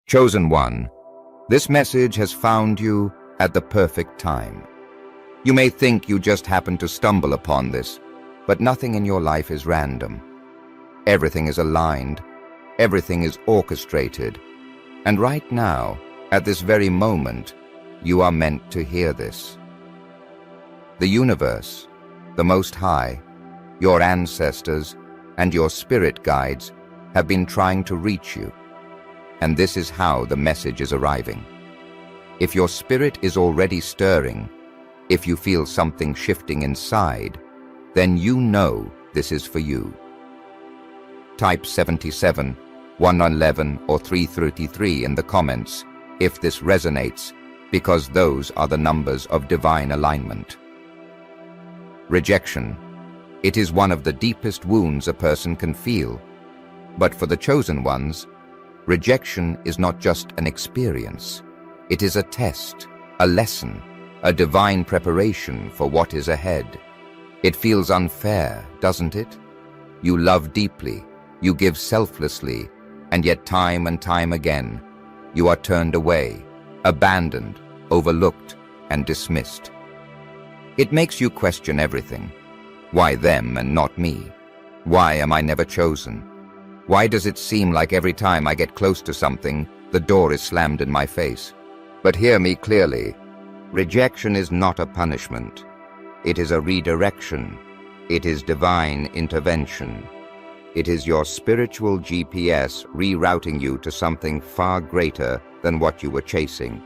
Chosen one, this message has found you at the perfect time. You may think you just happened to stumble upon this, but nothing in your life is random. Everything is aligned, everything is orchestrated, and right now, at this very moment, you are meant to hear this. The universe, the Most High, your ancestors, and your spirit guides have been trying to reach you. And this is how the message is arriving. If your spirit is already stirring, if you feel something shifting inside, then you know this is for you. Type 77, 111, or 333 in the comments if this resonates, because those are the numbers of divine alignment. Rejection. It is one of the deepest wounds a person can feel. But for the chosen ones, rejection is not just an experience. It is a test, a lesson, a divine preparation for what is ahead. It feels unfair, doesn't it? You love deeply, you give selflessly, and yet time and time again, you are turned away, abandoned, overlooked, and dismissed. It makes you question everything. Why them and not me? Why am I never chosen? Why does it seem like every time I get close to something, the door is slammed in my face? But hear me clearly. Rejection is not a punishment. It is a redirection. It is divine intervention. It is your spiritual GPS rerouting you to something far greater than what you were chasing.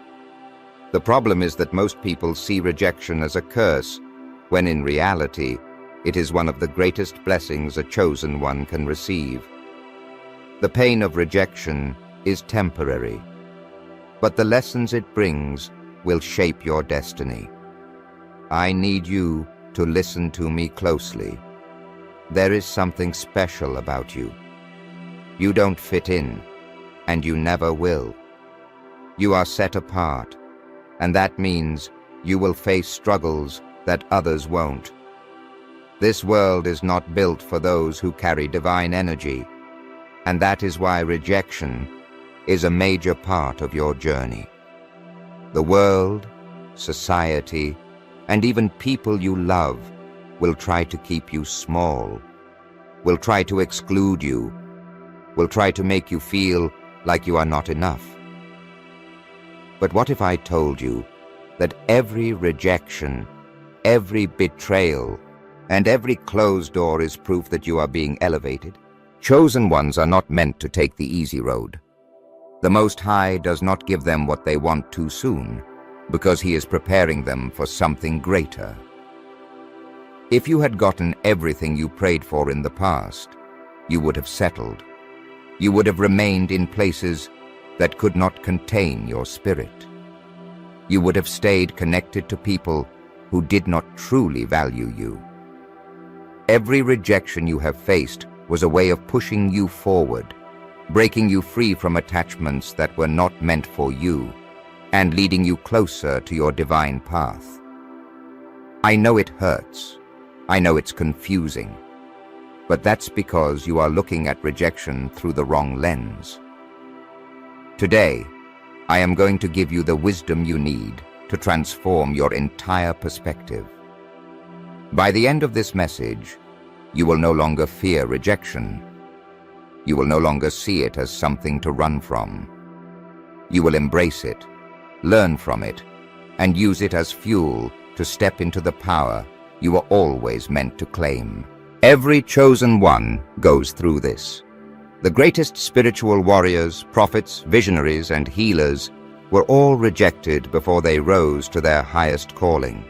The problem is that most people see rejection as a curse, when in reality, it is one of the greatest blessings a chosen one can receive. The pain of rejection is temporary, but the lessons it brings will shape your destiny. I need you to listen to me closely. There is something special about you. You don't fit in, and you never will. You are set apart, and that means you will face struggles that others won't. This world is not built for those who carry divine energy, and that is why rejection is a major part of your journey. The world, society, and even people you love will try to keep you small, will try to exclude you, will try to make you feel like you are not enough. But what if I told you that every rejection, every betrayal, and every closed door is proof that you are being elevated? Chosen ones are not meant to take the easy road. The Most High does not give them what they want too soon, because He is preparing them for something greater. If you had gotten everything you prayed for in the past, you would have settled. You would have remained in places that could not contain your spirit. You would have stayed connected to people who did not truly value you. Every rejection you have faced was a way of pushing you forward, breaking you free from attachments that were not meant for you, and leading you closer to your divine path. I know it hurts. I know it's confusing. But that's because you are looking at rejection through the wrong lens. Today, I am going to give you the wisdom you need to transform your entire perspective. By the end of this message, you will no longer fear rejection. You will no longer see it as something to run from. You will embrace it, learn from it, and use it as fuel to step into the power you were always meant to claim. Every chosen one goes through this. The greatest spiritual warriors, prophets, visionaries, and healers were all rejected before they rose to their highest calling.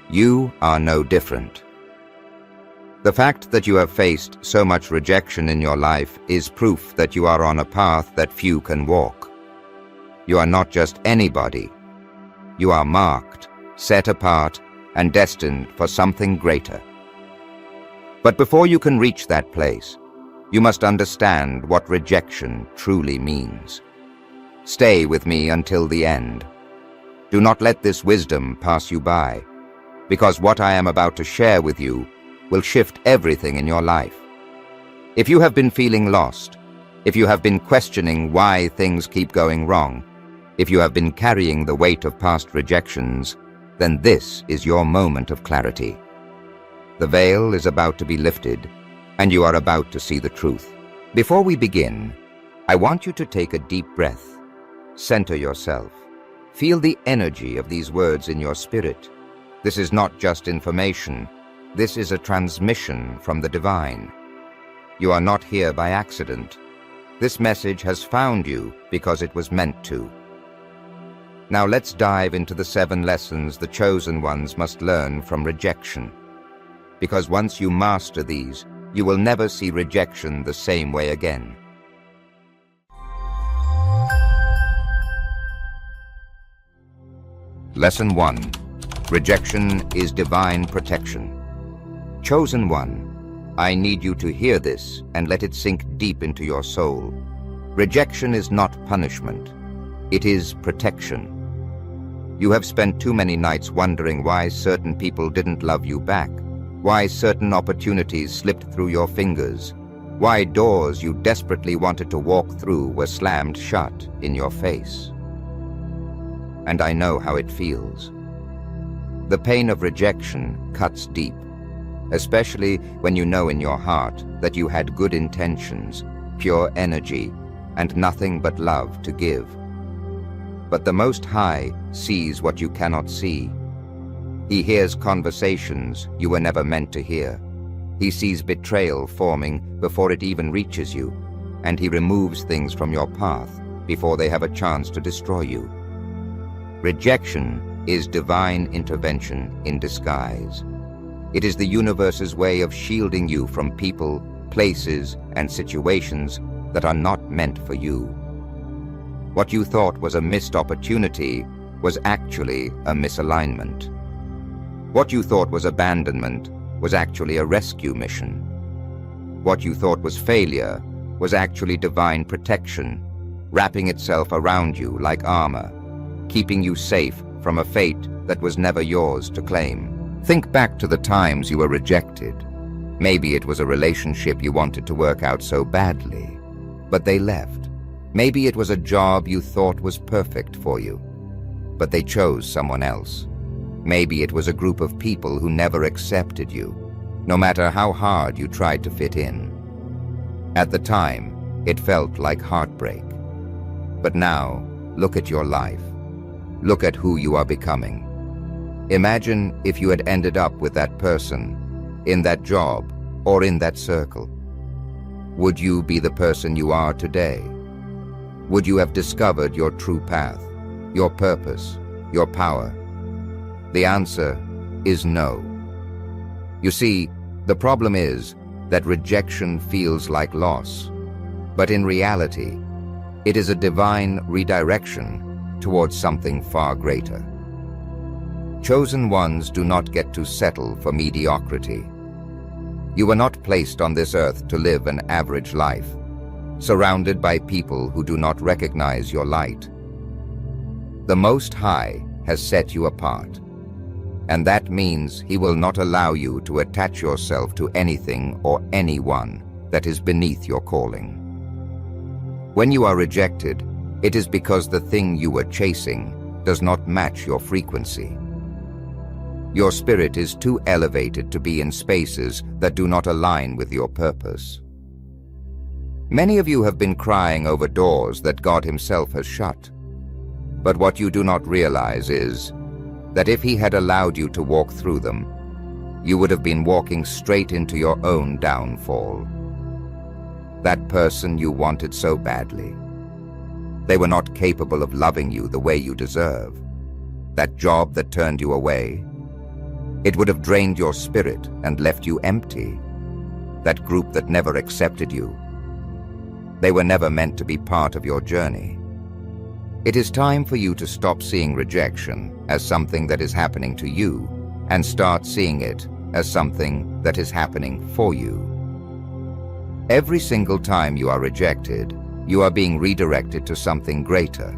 You are no different. The fact that you have faced so much rejection in your life is proof that you are on a path that few can walk. You are not just anybody. You are marked, set apart, and destined for something greater. But before you can reach that place, you must understand what rejection truly means. Stay with me until the end. Do not let this wisdom pass you by, because what I am about to share with you will shift everything in your life. If you have been feeling lost, if you have been questioning why things keep going wrong, if you have been carrying the weight of past rejections, then this is your moment of clarity. The veil is about to be lifted, and you are about to see the truth. Before we begin, I want you to take a deep breath. Center yourself. Feel the energy of these words in your spirit. This is not just information. This is a transmission from the divine. You are not here by accident. This message has found you because it was meant to. Now let's dive into the 7 lessons the chosen ones must learn from rejection. Because once you master these, you will never see rejection the same way again. Lesson 1. Rejection is divine protection. Chosen one, I need you to hear this and let it sink deep into your soul. Rejection is not punishment. It is protection. You have spent too many nights wondering why certain people didn't love you back, why certain opportunities slipped through your fingers, why doors you desperately wanted to walk through were slammed shut in your face. And I know how it feels. The pain of rejection cuts deep, especially when you know in your heart that you had good intentions, pure energy, and nothing but love to give. But the Most High sees what you cannot see. He hears conversations you were never meant to hear. He sees betrayal forming before it even reaches you, and he removes things from your path before they have a chance to destroy you. Rejection is divine intervention in disguise. It is the universe's way of shielding you from people, places, and situations that are not meant for you. What you thought was a missed opportunity was actually a misalignment. What you thought was abandonment was actually a rescue mission. What you thought was failure was actually divine protection, wrapping itself around you like armor, keeping you safe from a fate that was never yours to claim. Think back to the times you were rejected. Maybe it was a relationship you wanted to work out so badly, but they left. Maybe it was a job you thought was perfect for you, but they chose someone else. Maybe it was a group of people who never accepted you, no matter how hard you tried to fit in. At the time, it felt like heartbreak. But now, look at your life. Look at who you are becoming. Imagine if you had ended up with that person, in that job, or in that circle. Would you be the person you are today? Would you have discovered your true path, your purpose, your power? The answer is no. You see, the problem is that rejection feels like loss, but in reality, it is a divine redirection towards something far greater. Chosen ones do not get to settle for mediocrity. You were not placed on this earth to live an average life, surrounded by people who do not recognize your light. The Most High has set you apart, and that means He will not allow you to attach yourself to anything or anyone that is beneath your calling. When you are rejected, it is because the thing you were chasing does not match your frequency. Your spirit is too elevated to be in spaces that do not align with your purpose. Many of you have been crying over doors that God Himself has shut. But what you do not realize is that if He had allowed you to walk through them, you would have been walking straight into your own downfall. That person you wanted so badly. They were not capable of loving you the way you deserve. That job that turned you away, it would have drained your spirit and left you empty. That group that never accepted you, they were never meant to be part of your journey. It is time for you to stop seeing rejection as something that is happening to you and start seeing it as something that is happening for you. Every single time you are rejected, you are being redirected to something greater.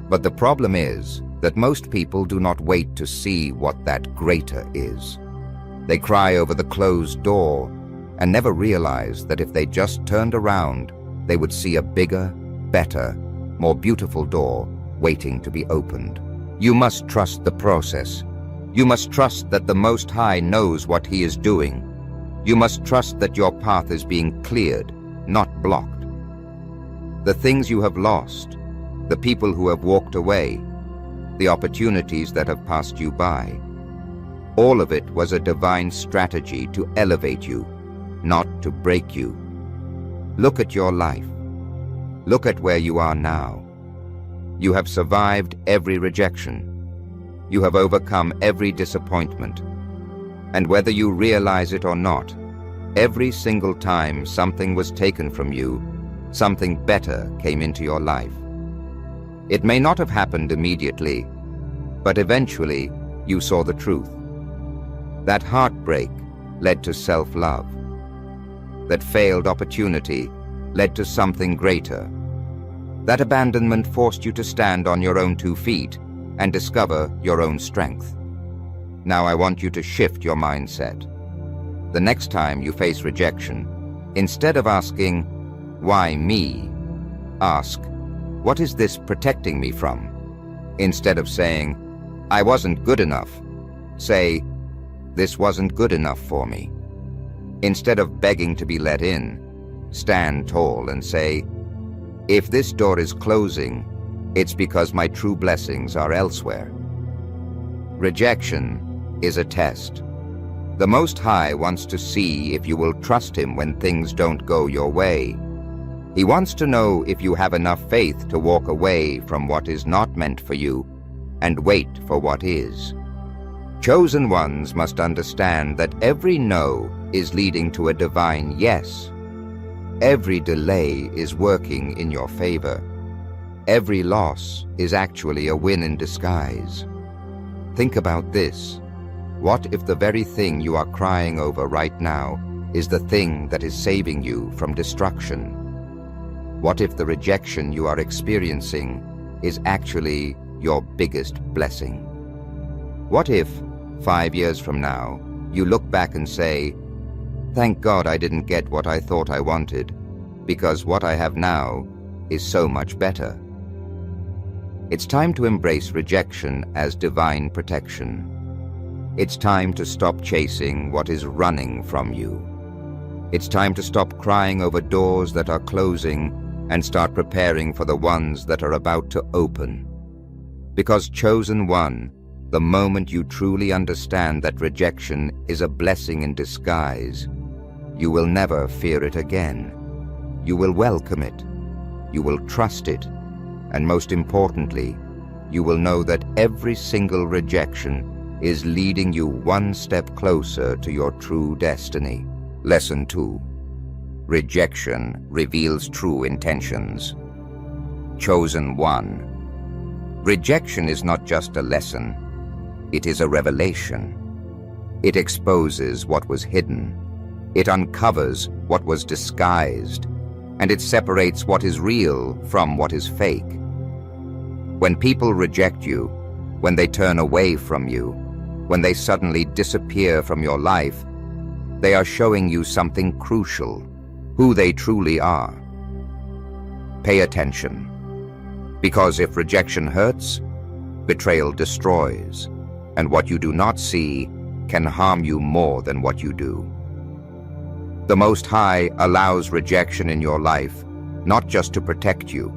But the problem is that most people do not wait to see what that greater is. They cry over the closed door and never realize that if they just turned around, they would see a bigger, better, more beautiful door waiting to be opened. You must trust the process. You must trust that the Most High knows what He is doing. You must trust that your path is being cleared, not blocked. The things you have lost, the people who have walked away, the opportunities that have passed you by, all of it was a divine strategy to elevate you, not to break you. Look at your life. Look at where you are now. You have survived every rejection. You have overcome every disappointment. And whether you realize it or not, every single time something was taken from you, something better came into your life. It may not have happened immediately, but eventually you saw the truth. That heartbreak led to self-love. That failed opportunity led to something greater. That abandonment forced you to stand on your own 2 feet and discover your own strength. Now I want you to shift your mindset. The next time you face rejection, instead of asking, "Why me?" ask, "What is this protecting me from?" Instead of saying, "I wasn't good enough," say, "This wasn't good enough for me." Instead of begging to be let in, stand tall and say, "If this door is closing, it's because my true blessings are elsewhere." Rejection is a test. The Most High wants to see if you will trust Him when things don't go your way. He wants to know if you have enough faith to walk away from what is not meant for you and wait for what is. Chosen ones must understand that every no is leading to a divine yes. Every delay is working in your favor. Every loss is actually a win in disguise. Think about this. What if the very thing you are crying over right now is the thing that is saving you from destruction? What if the rejection you are experiencing is actually your biggest blessing? What if, 5 years from now, you look back and say, "Thank God I didn't get what I thought I wanted, because what I have now is so much better"? It's time to embrace rejection as divine protection. It's time to stop chasing what is running from you. It's time to stop crying over doors that are closing and start preparing for the ones that are about to open. Because chosen one, the moment you truly understand that rejection is a blessing in disguise, you will never fear it again. You will welcome it. You will trust it. And most importantly, you will know that every single rejection is leading you one step closer to your true destiny. Lesson 2. Rejection reveals true intentions. Chosen one. Rejection is not just a lesson. It is a revelation. It exposes what was hidden. It uncovers what was disguised. And it separates what is real from what is fake. When people reject you, when they turn away from you, when they suddenly disappear from your life, they are showing you something crucial, who they truly are. Pay attention. Because if rejection hurts, betrayal destroys, and what you do not see can harm you more than what you do. The Most High allows rejection in your life, not just to protect you,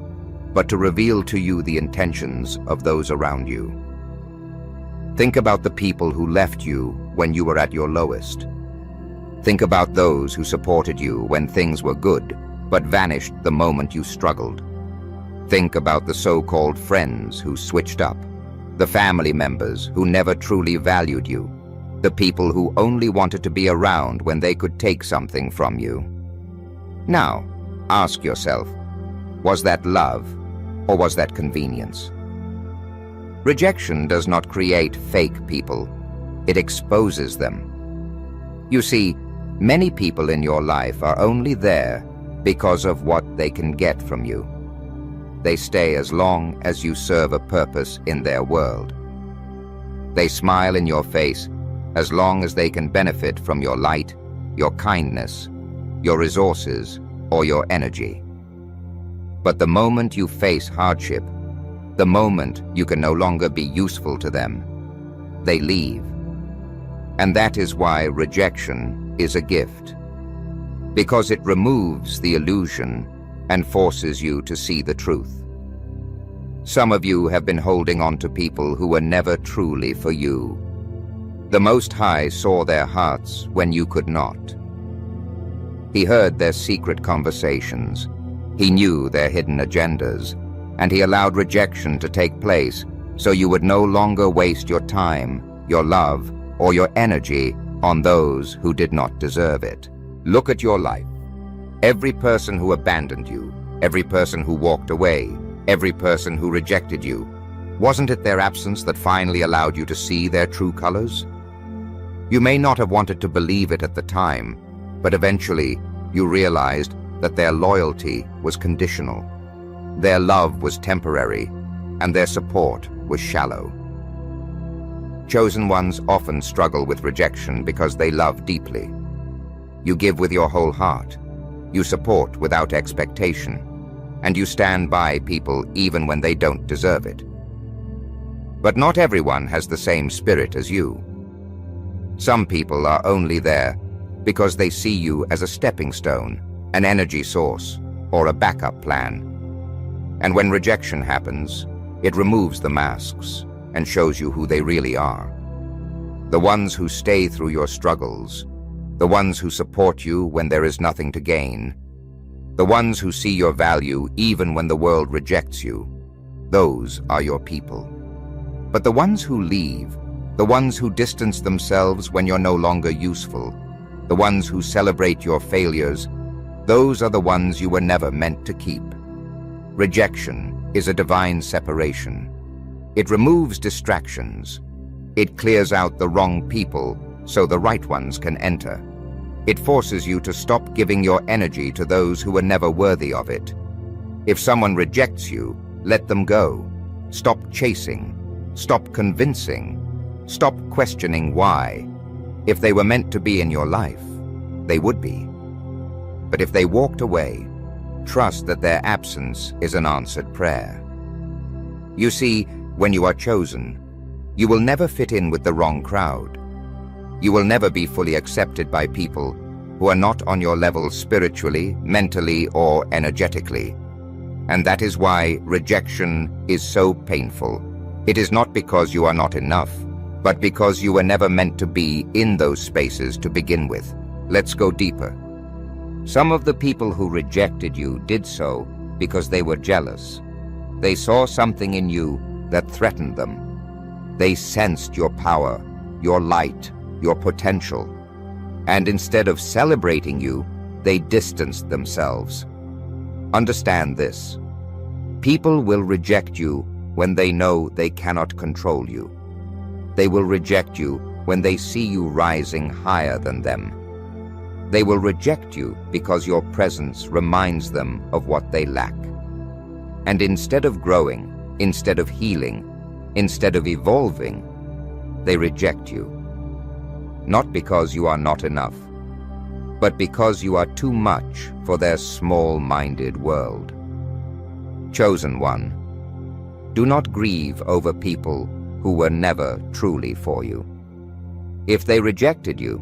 but to reveal to you the intentions of those around you. Think about the people who left you when you were at your lowest. Think about those who supported you when things were good, but vanished the moment you struggled. Think about the so-called friends who switched up, the family members who never truly valued you, the people who only wanted to be around when they could take something from you. Now, ask yourself, was that love or was that convenience? Rejection does not create fake people. It exposes them. You see, many people in your life are only there because of what they can get from you. They stay as long as you serve a purpose in their world. They smile in your face as long as they can benefit from your light, your kindness, your resources, or your energy. But the moment you face hardship, the moment you can no longer be useful to them, they leave. And that is why rejection is a gift, because it removes the illusion and forces you to see the truth. Some of you have been holding on to people who were never truly for you. The Most High saw their hearts when you could not. He heard their secret conversations. He knew their hidden agendas, and he allowed rejection to take place so you would no longer waste your time, your love, or your energy on those who did not deserve it. Look at your life. Every person who abandoned you, every person who walked away, every person who rejected you, wasn't it their absence that finally allowed you to see their true colors? You may not have wanted to believe it at the time, but eventually you realized that their loyalty was conditional, their love was temporary, and their support was shallow. Chosen ones often struggle with rejection because they love deeply. You give with your whole heart, you support without expectation, and you stand by people even when they don't deserve it. But not everyone has the same spirit as you. Some people are only there because they see you as a stepping stone, an energy source, or a backup plan. And when rejection happens, it removes the masks and shows you who they really are. The ones who stay through your struggles, the ones who support you when there is nothing to gain, the ones who see your value even when the world rejects you, those are your people. But the ones who leave, the ones who distance themselves when you're no longer useful, the ones who celebrate your failures, those are the ones you were never meant to keep. Rejection is a divine separation. It removes distractions. It clears out the wrong people so the right ones can enter. It forces you to stop giving your energy to those who were never worthy of it. If someone rejects you, let them go. Stop chasing. Stop convincing. Stop questioning why. If they were meant to be in your life, they would be. But if they walked away, trust that their absence is an answered prayer. You see, when you are chosen, you will never fit in with the wrong crowd. You will never be fully accepted by people who are not on your level spiritually, mentally, or energetically. And that is why rejection is so painful. It is not because you are not enough, but because you were never meant to be in those spaces to begin with. Let's go deeper. Some of the people who rejected you did so because they were jealous. They saw something in you that threatened them. They sensed your power, your light, your potential. And instead of celebrating you, they distanced themselves. Understand this. People will reject you when they know they cannot control you. They will reject you when they see you rising higher than them. They will reject you because your presence reminds them of what they lack. And instead of growing, instead of healing, instead of evolving, they reject you. Not because you are not enough, but because you are too much for their small-minded world. Chosen one, do not grieve over people who were never truly for you. If they rejected you,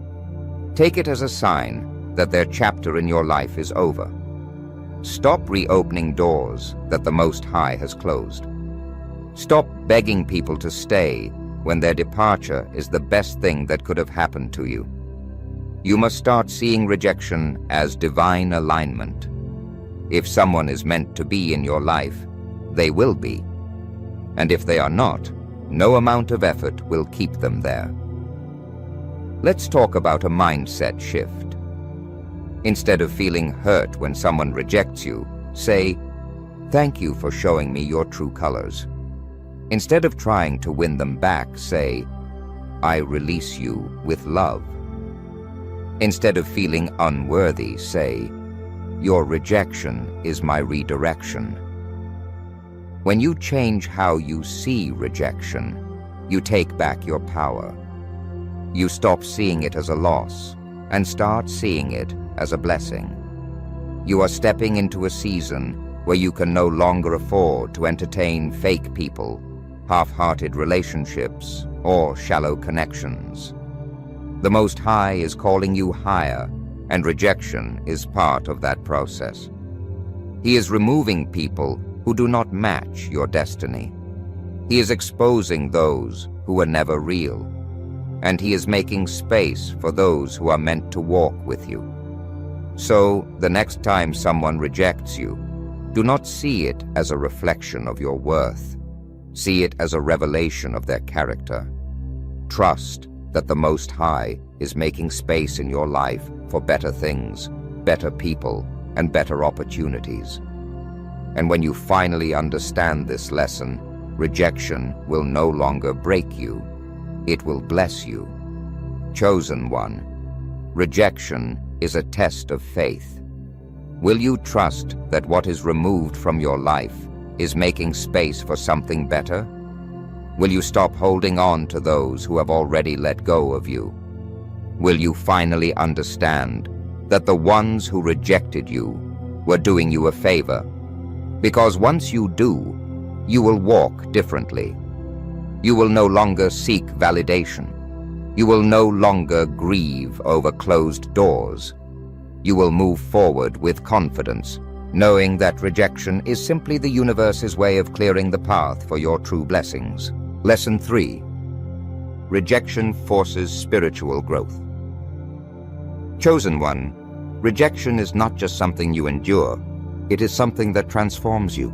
take it as a sign that their chapter in your life is over. Stop reopening doors that the Most High has closed. Stop begging people to stay when their departure is the best thing that could have happened to you. You must start seeing rejection as divine alignment. If someone is meant to be in your life, they will be. And if they are not, no amount of effort will keep them there. Let's talk about a mindset shift. Instead of feeling hurt when someone rejects you, say, "Thank you for showing me your true colors." Instead of trying to win them back, say, "I release you with love." Instead of feeling unworthy, say, "Your rejection is my redirection." When you change how you see rejection, you take back your power. You stop seeing it as a loss and start seeing it as a blessing. You are stepping into a season where you can no longer afford to entertain fake people, half-hearted relationships, or shallow connections. The Most High is calling you higher, and rejection is part of that process. He is removing people who do not match your destiny. He is exposing those who were never real, and He is making space for those who are meant to walk with you. So, the next time someone rejects you, do not see it as a reflection of your worth. See it as a revelation of their character. Trust that the Most High is making space in your life for better things, better people, and better opportunities. And when you finally understand this lesson, rejection will no longer break you. It will bless you. Chosen one, rejection is a test of faith. Will you trust that what is removed from your life is making space for something better? Will you stop holding on to those who have already let go of you? Will you finally understand that the ones who rejected you were doing you a favor? Because once you do, you will walk differently. You will no longer seek validation. You will no longer grieve over closed doors. You will move forward with confidence, knowing that rejection is simply the universe's way of clearing the path for your true blessings. Lesson 3. Rejection forces spiritual growth. Chosen one, rejection is not just something you endure, it is something that transforms you.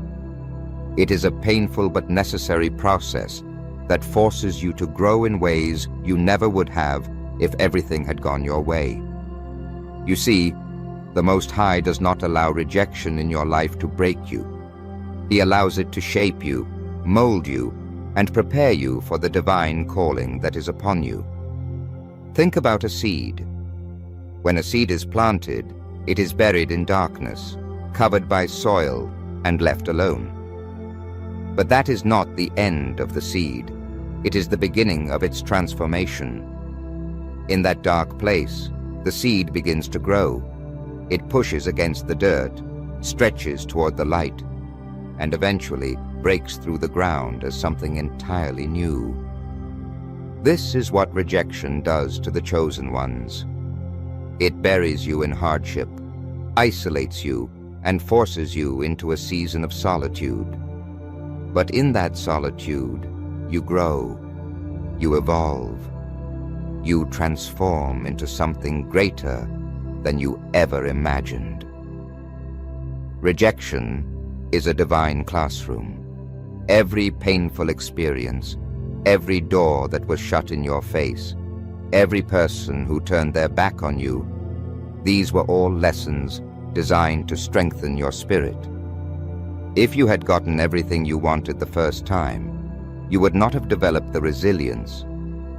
It is a painful but necessary process that forces you to grow in ways you never would have if everything had gone your way. You see, the Most High does not allow rejection in your life to break you. He allows it to shape you, mold you, and prepare you for the divine calling that is upon you. Think about a seed. When a seed is planted, it is buried in darkness, covered by soil, and left alone. But that is not the end of the seed. It is the beginning of its transformation. In that dark place, the seed begins to grow. It pushes against the dirt, stretches toward the light, and eventually breaks through the ground as something entirely new. This is what rejection does to the chosen ones. It buries you in hardship, isolates you, and forces you into a season of solitude. But in that solitude, you grow, you evolve, you transform into something greater than you ever imagined. Rejection is a divine classroom. Every painful experience, every door that was shut in your face, every person who turned their back on you, these were all lessons designed to strengthen your spirit. If you had gotten everything you wanted the first time, you would not have developed the resilience,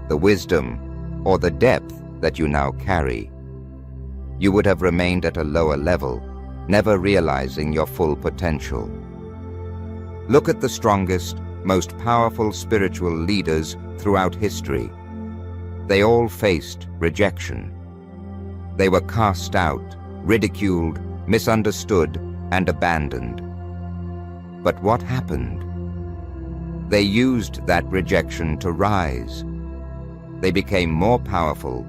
the wisdom, or the depth that you now carry. You would have remained at a lower level, never realizing your full potential. Look at the strongest, most powerful spiritual leaders throughout history. They all faced rejection. They were cast out, ridiculed, misunderstood, and abandoned. But what happened? They used that rejection to rise. They became more powerful,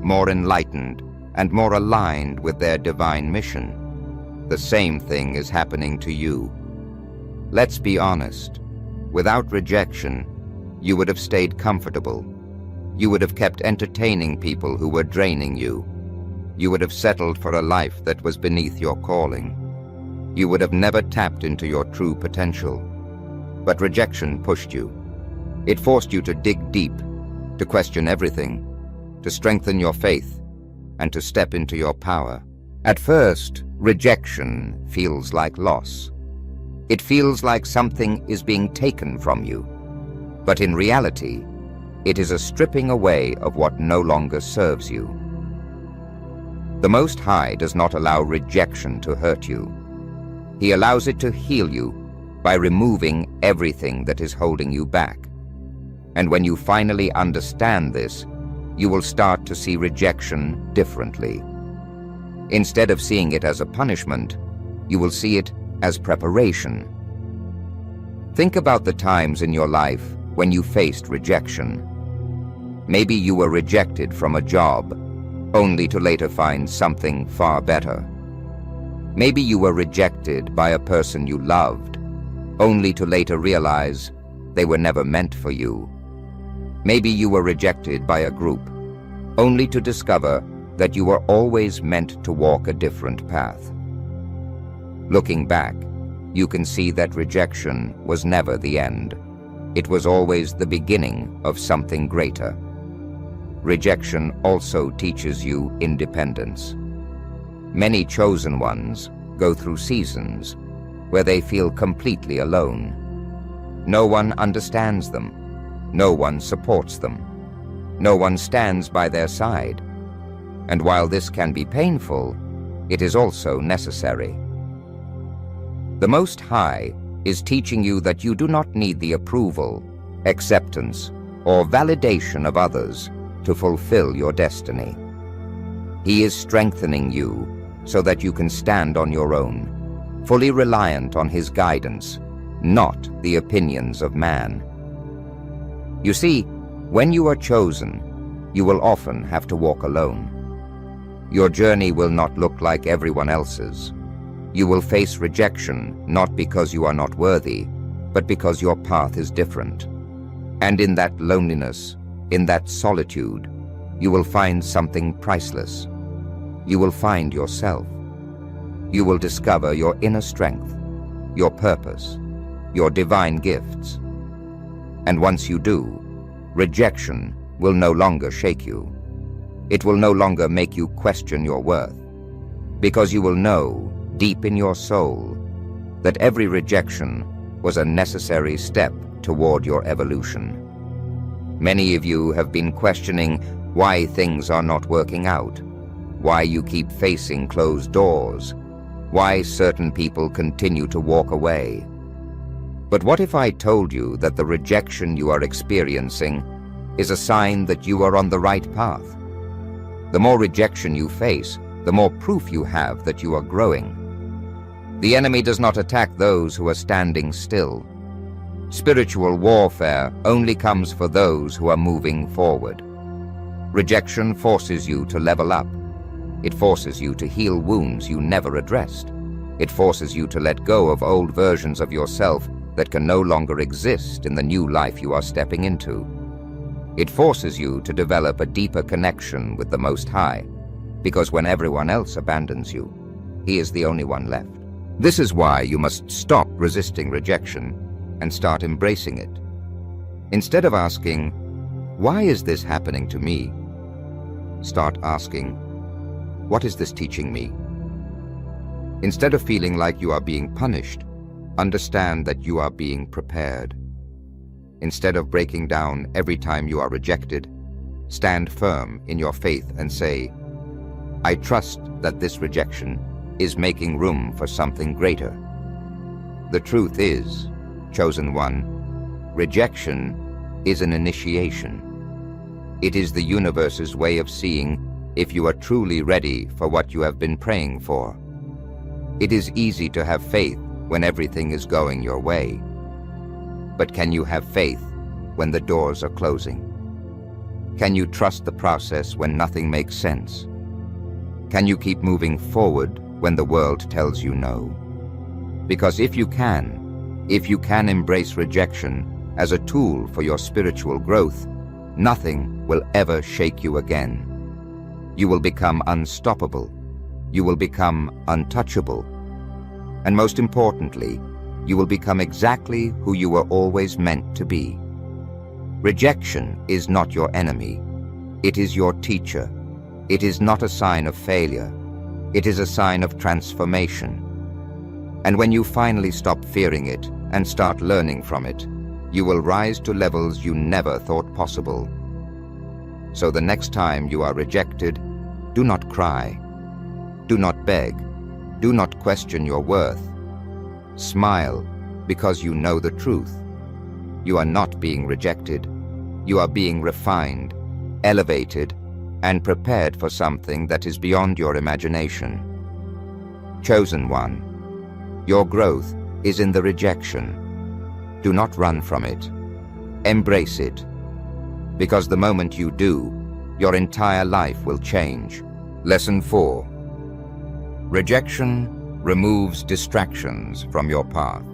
more enlightened, and more aligned with their divine mission. The same thing is happening to you. Let's be honest. Without rejection, you would have stayed comfortable. You would have kept entertaining people who were draining you. You would have settled for a life that was beneath your calling. You would have never tapped into your true potential. But rejection pushed you. It forced you to dig deep, to question everything, to strengthen your faith, and to step into your power. At first, rejection feels like loss. It feels like something is being taken from you. But in reality, it is a stripping away of what no longer serves you. The Most High does not allow rejection to hurt you. He allows it to heal you by removing everything that is holding you back. And when you finally understand this, you will start to see rejection differently. Instead of seeing it as a punishment, you will see it as preparation. Think about the times in your life when you faced rejection. Maybe you were rejected from a job, only to later find something far better. Maybe you were rejected by a person you loved, only to later realize they were never meant for you. Maybe you were rejected by a group, only to discover that you were always meant to walk a different path. Looking back, you can see that rejection was never the end. It was always the beginning of something greater. Rejection also teaches you independence. Many chosen ones go through seasons where they feel completely alone. No one understands them. No one supports them. No one stands by their side. And while this can be painful, it is also necessary. The Most High is teaching you that you do not need the approval, acceptance, or validation of others to fulfill your destiny. He is strengthening you so that you can stand on your own, fully reliant on His guidance, not the opinions of man. You see, when you are chosen, you will often have to walk alone. Your journey will not look like everyone else's. You will face rejection not because you are not worthy, but because your path is different. And in that loneliness, in that solitude, you will find something priceless. You will find yourself. You will discover your inner strength, your purpose, your divine gifts. And once you do, rejection will no longer shake you. It will no longer make you question your worth, because you will know deep in your soul that every rejection was a necessary step toward your evolution. Many of you have been questioning why things are not working out, why you keep facing closed doors, why certain people continue to walk away. But what if I told you that the rejection you are experiencing is a sign that you are on the right path? The more rejection you face, the more proof you have that you are growing. The enemy does not attack those who are standing still. Spiritual warfare only comes for those who are moving forward. Rejection forces you to level up. It forces you to heal wounds you never addressed. It forces you to let go of old versions of yourself that can no longer exist in the new life you are stepping into. It forces you to develop a deeper connection with the Most High, because when everyone else abandons you, He is the only one left. This is why you must stop resisting rejection and start embracing it. Instead of asking, "Why is this happening to me?" start asking, "What is this teaching me?" Instead of feeling like you are being punished, understand that you are being prepared. Instead of breaking down every time you are rejected, stand firm in your faith and say, "I trust that this rejection is making room for something greater." The truth is, chosen one, rejection is an initiation. It is the universe's way of seeing if you are truly ready for what you have been praying for. It is easy to have faith when everything is going your way. But can you have faith when the doors are closing? Can you trust the process when nothing makes sense? Can you keep moving forward when the world tells you no? Because if you can embrace rejection as a tool for your spiritual growth, nothing will ever shake you again. You will become unstoppable. You will become untouchable. And most importantly, you will become exactly who you were always meant to be. Rejection is not your enemy. It is your teacher. It is not a sign of failure. It is a sign of transformation. And when you finally stop fearing it and start learning from it, you will rise to levels you never thought possible. So the next time you are rejected, do not cry. Do not beg. Do not question your worth. Smile, because you know the truth. You are not being rejected. You are being refined, elevated, and prepared for something that is beyond your imagination. Chosen one, Your growth is in the rejection. Do not run from it. Embrace it. Because the moment you do, your entire life will change. Lesson 4. Rejection removes distractions from your path.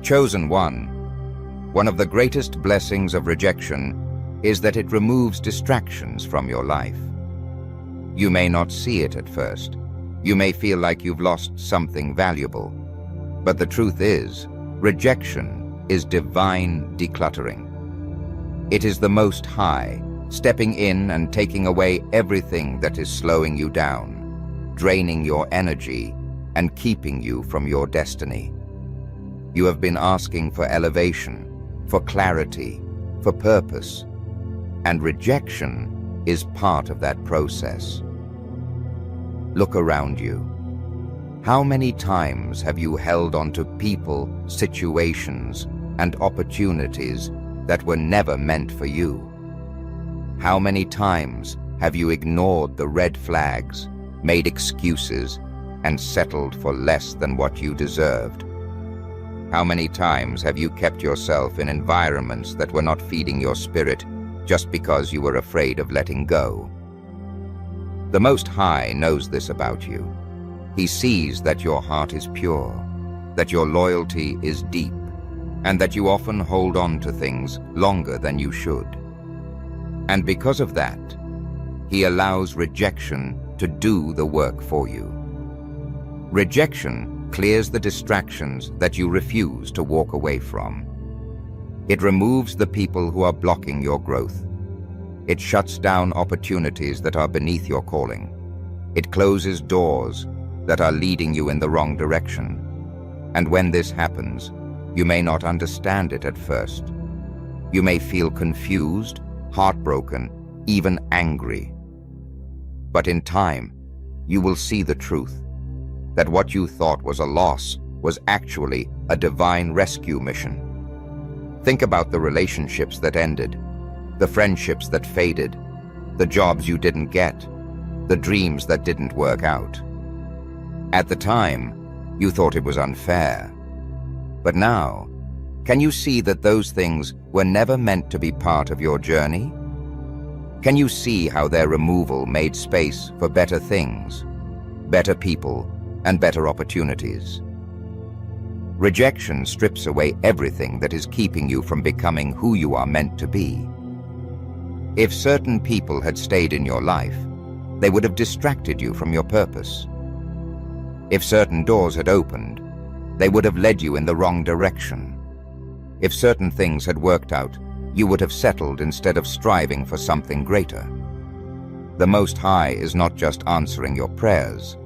Chosen one. One of the greatest blessings of rejection is that it removes distractions from your life. You may not see it at first. You may feel like you've lost something valuable. But the truth is, rejection is divine decluttering. It is the Most High stepping in and taking away everything that is slowing you down, draining your energy, and keeping you from your destiny. You have been asking for elevation, for clarity, for purpose, and rejection is part of that process. Look around you. How many times have you held on to people, situations, and opportunities that were never meant for you? How many times have you ignored the red flags, made excuses, and settled for less than what you deserved? How many times have you kept yourself in environments that were not feeding your spirit just because you were afraid of letting go? The Most High knows this about you. He sees that your heart is pure, that your loyalty is deep, and that you often hold on to things longer than you should. And because of that, He allows rejection to do the work for you. Rejection clears the distractions that you refuse to walk away from. It removes the people who are blocking your growth. It shuts down opportunities that are beneath your calling. It closes doors that are leading you in the wrong direction. And when this happens, you may not understand it at first. You may feel confused, heartbroken, even angry. But in time, you will see the truth, that what you thought was a loss was actually a divine rescue mission. Think about the relationships that ended, the friendships that faded, the jobs you didn't get, the dreams that didn't work out. At the time, you thought it was unfair. But now, can you see that those things were never meant to be part of your journey? Can you see how their removal made space for better things, better people, and better opportunities? Rejection strips away everything that is keeping you from becoming who you are meant to be. If certain people had stayed in your life, they would have distracted you from your purpose. If certain doors had opened, they would have led you in the wrong direction. If certain things had worked out, you would have settled instead of striving for something greater. The Most High is not just answering your prayers.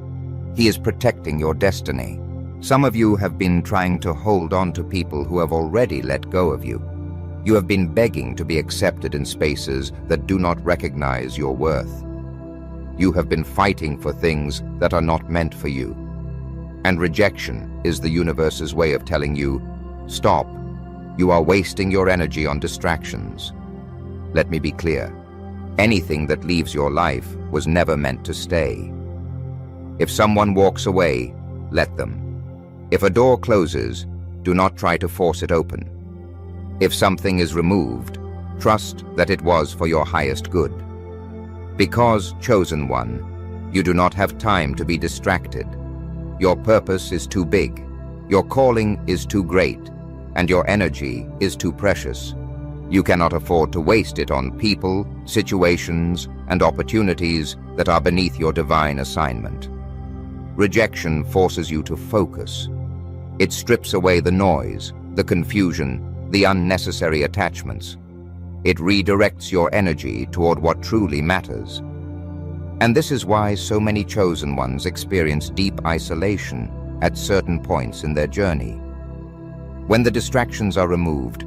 He is protecting your destiny. Some of you have been trying to hold on to people who have already let go of you. You have been begging to be accepted in spaces that do not recognize your worth. You have been fighting for things that are not meant for you. And rejection is the universe's way of telling you, stop, you are wasting your energy on distractions. Let me be clear. Anything that leaves your life was never meant to stay. If someone walks away, let them. If a door closes, do not try to force it open. If something is removed, trust that it was for your highest good. Because, chosen one, you do not have time to be distracted. Your purpose is too big, your calling is too great, and your energy is too precious. You cannot afford to waste it on people, situations, and opportunities that are beneath your divine assignment. Rejection forces you to focus. It strips away the noise, the confusion, the unnecessary attachments. It redirects your energy toward what truly matters. And this is why so many chosen ones experience deep isolation at certain points in their journey. When the distractions are removed,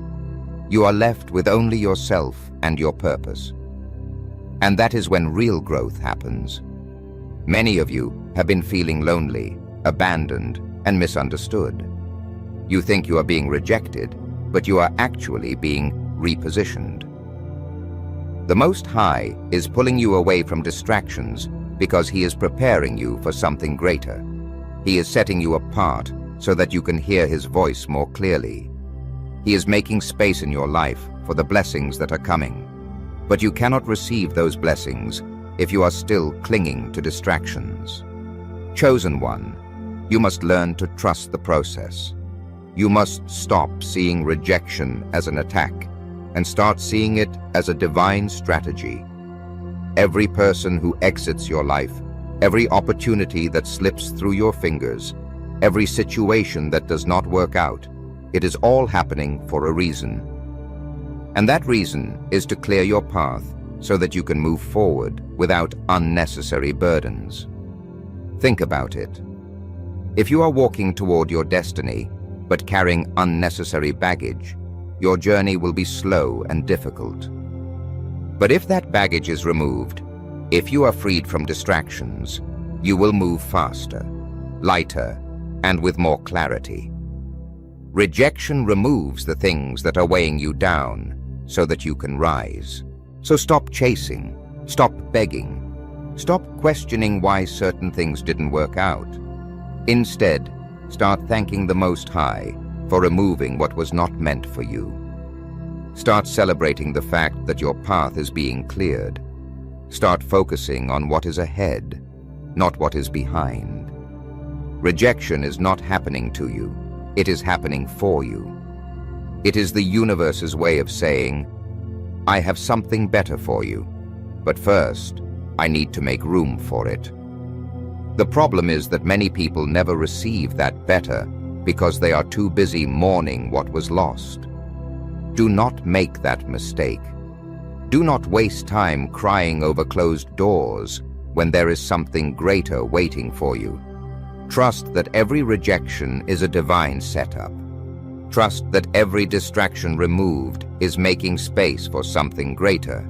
you are left with only yourself and your purpose. And that is when real growth happens. Many of you have been feeling lonely, abandoned, and misunderstood. You think you are being rejected, but you are actually being repositioned. The Most High is pulling you away from distractions because He is preparing you for something greater. He is setting you apart so that you can hear his voice more clearly. He is making space in your life for the blessings that are coming. But you cannot receive those blessings if you are still clinging to distractions. Chosen one, you must learn to trust the process. You must stop seeing rejection as an attack and start seeing it as a divine strategy. Every person who exits your life, every opportunity that slips through your fingers, every situation that does not work out, it is all happening for a reason. And that reason is to clear your path so that you can move forward without unnecessary burdens. Think about it. If you are walking toward your destiny, but carrying unnecessary baggage, your journey will be slow and difficult. But if that baggage is removed, if you are freed from distractions, you will move faster, lighter, and with more clarity. Rejection removes the things that are weighing you down so that you can rise. So stop chasing, stop begging, stop questioning why certain things didn't work out. Instead, start thanking the Most High for removing what was not meant for you. Start celebrating the fact that your path is being cleared. Start focusing on what is ahead, not what is behind. Rejection is not happening to you. It is happening for you. It is the universe's way of saying, I have something better for you, but first, I need to make room for it. The problem is that many people never receive that better because they are too busy mourning what was lost. Do not make that mistake. Do not waste time crying over closed doors when there is something greater waiting for you. Trust that every rejection is a divine setup. Trust that every distraction removed is making space for something greater.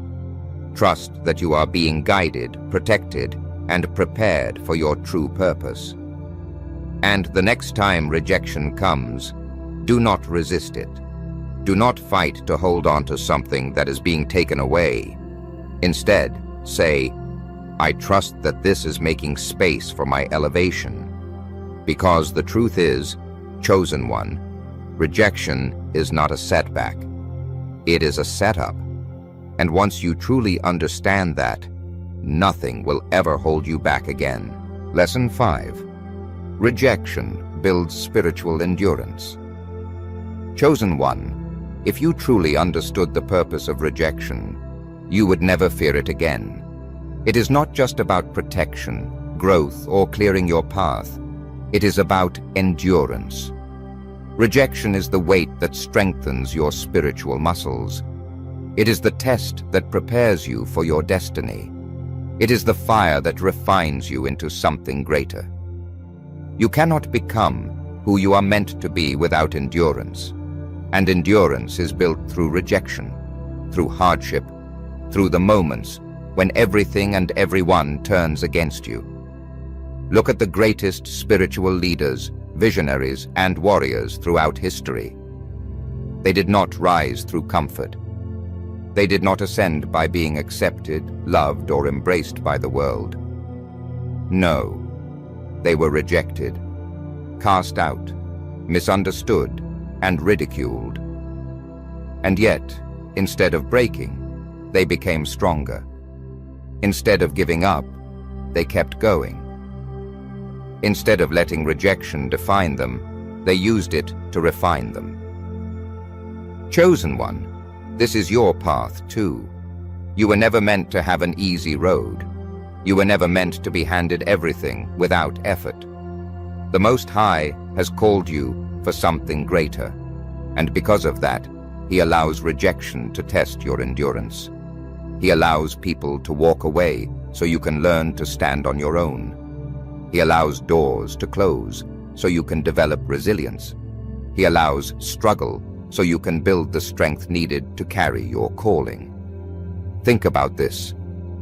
Trust that you are being guided, protected, and prepared for your true purpose. And the next time rejection comes, do not resist it. Do not fight to hold on to something that is being taken away. Instead, say, I trust that this is making space for my elevation. Because the truth is, chosen one, rejection is not a setback. It is a setup. And once you truly understand that, nothing will ever hold you back again. Lesson 5. Rejection builds spiritual endurance. Chosen one, if you truly understood the purpose of rejection, you would never fear it again. It is not just about protection, growth, or clearing your path. It is about endurance. Rejection is the weight that strengthens your spiritual muscles. It is the test that prepares you for your destiny. It is the fire that refines you into something greater. You cannot become who you are meant to be without endurance. And endurance is built through rejection, through hardship, through the moments when everything and everyone turns against you. Look at the greatest spiritual leaders, visionaries, and warriors throughout history. They did not rise through comfort. They did not ascend by being accepted, loved, or embraced by the world. No, they were rejected, cast out, misunderstood, and ridiculed. And yet, instead of breaking, they became stronger. Instead of giving up, they kept going. Instead of letting rejection define them, they used it to refine them. Chosen one, this is your path too. You were never meant to have an easy road. You were never meant to be handed everything without effort. The Most High has called you for something greater, and because of that, He allows rejection to test your endurance. He allows people to walk away so you can learn to stand on your own. He allows doors to close so you can develop resilience. He allows struggle so you can build the strength needed to carry your calling. Think about this.